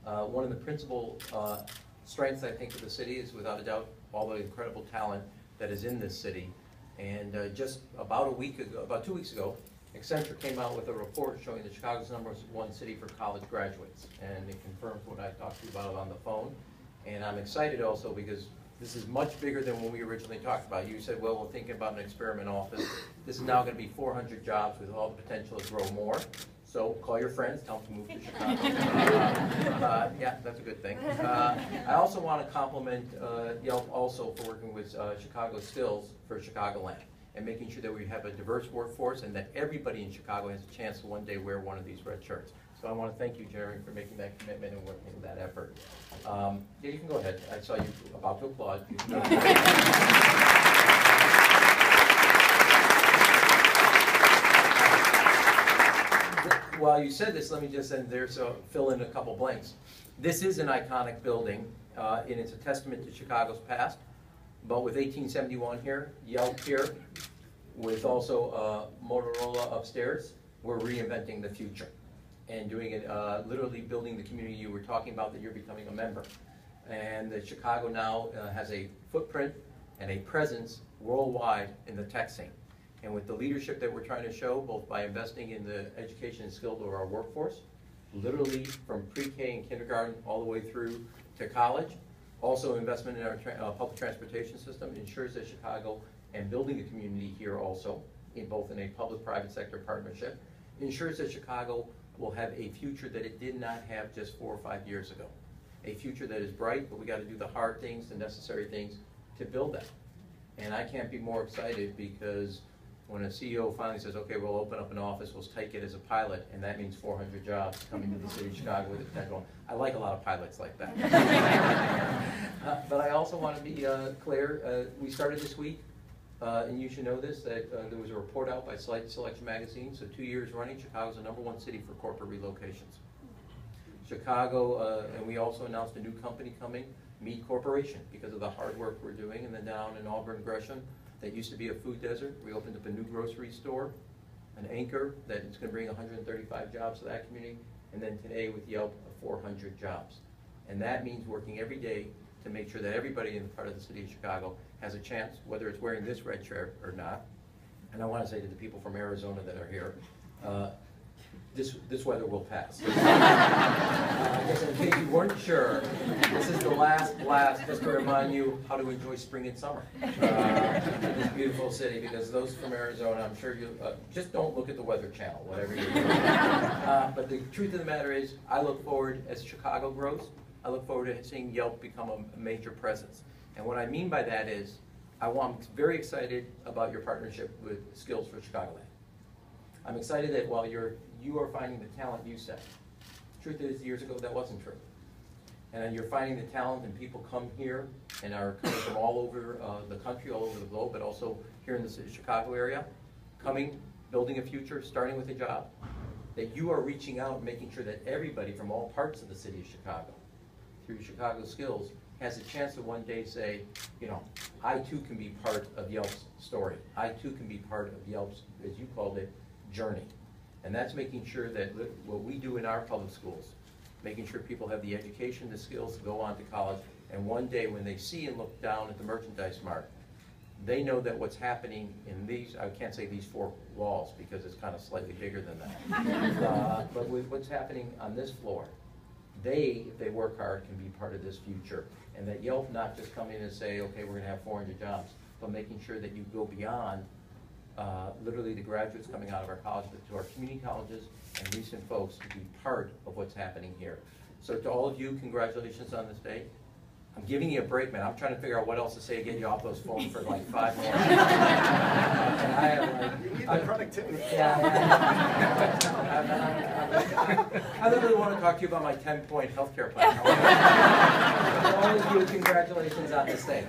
One of the principal strengths, I think, of the city is, without a doubt, all the incredible talent that is in this city. And just about 2 weeks ago, Accenture came out with a report showing that Chicago's #1 city for college graduates. And it confirms what I talked to you about on the phone. And I'm excited also because this is much bigger than when we originally talked about. You said, well, we're thinking about an experiment office. This is now going to be 400 jobs with all the potential to grow more. So call your friends, tell them to move to Chicago. Yeah, that's a good thing. I also want to compliment Yelp also for working with Chicago Skills for Chicagoland and making sure that we have a diverse workforce and that everybody in Chicago has a chance to one day wear one of these red shirts. So I want to thank you, Jeremy, for making that commitment and working that effort. Yeah, you can go ahead. I saw you about to applaud. You can go ahead. While you said this, let me just end there, so fill in a couple blanks. This is an iconic building, and it's a testament to Chicago's past. But with 1871 here, Yelp here, with also Motorola upstairs, we're reinventing the future and doing it, literally building the community you were talking about that you're becoming a member. And that Chicago now has a footprint and a presence worldwide in the tech scene. And with the leadership that we're trying to show, both by investing in the education and skills of our workforce, literally from pre-K and kindergarten all the way through to college, also investment in our public transportation system ensures that Chicago, and building a community here also, in both in a public-private sector partnership, ensures that Chicago will have a future that it did not have just 4 or 5 years ago. A future that is bright, but we got to do the hard things, the necessary things to build that. And I can't be more excited because when a CEO finally says, okay, we'll open up an office, we'll take it as a pilot, and that means 400 jobs coming to the city of Chicago with a potential. I like a lot of pilots like that. But I also want to be clear, we started this week, and you should know this, that there was a report out by Selection Magazine, so 2 years running, Chicago's the #1 city for corporate relocations. Chicago, and we also announced a new company coming, Meat Corporation, because of the hard work we're doing, and then down in Auburn, Gresham, that used to be a food desert. We opened up a new grocery store, an anchor that is going to bring 135 jobs to that community, and then today with Yelp, 400 jobs. And that means working every day to make sure that everybody in the part of the city of Chicago has a chance, whether it's wearing this red shirt or not. And I want to say to the people from Arizona that are here, this weather will pass. I guess in case you weren't sure, this is the last blast just to remind you how to enjoy spring and summer in this beautiful city, because those from Arizona, I'm sure you, just don't look at the Weather Channel, whatever you're doing. But the truth of the matter is, I look forward, as Chicago grows, I look forward to seeing Yelp become a major presence. And what I mean by that is, I'm very excited about your partnership with Skills for Chicagoland. I'm excited that while you are finding the talent you said. Truth is, years ago, that wasn't true. And you're finding the talent, and people come here and are coming from all over the country, all over the globe, but also here in the Chicago area, coming, building a future, starting with a job. That you are reaching out and making sure that everybody from all parts of the city of Chicago, through Chicago Skills, has a chance to one day say, you know, I too can be part of Yelp's story. I too can be part of Yelp's, as you called it, journey. And that's making sure that what we do in our public schools, making sure people have the education, the skills to go on to college, and one day when they see and look down at the merchandise mart, they know that what's happening in these, I can't say these 4 walls because it's kind of slightly bigger than that, but with what's happening on this floor, they, if they work hard, can be part of this future. And that Yelp not just come in and say, okay, we're going to have 400 jobs, but making sure that you go beyond literally the graduates coming out of our colleges, but to our community colleges and recent folks to be part of what's happening here. So to all of you, congratulations on this day. I'm giving you a break, man. I'm trying to figure out what else to say to get you off those phones for like 5 more. And I have like, you need the productivity. Yeah. I literally want to talk to you about my 10-point healthcare plan. All of you, congratulations on this day.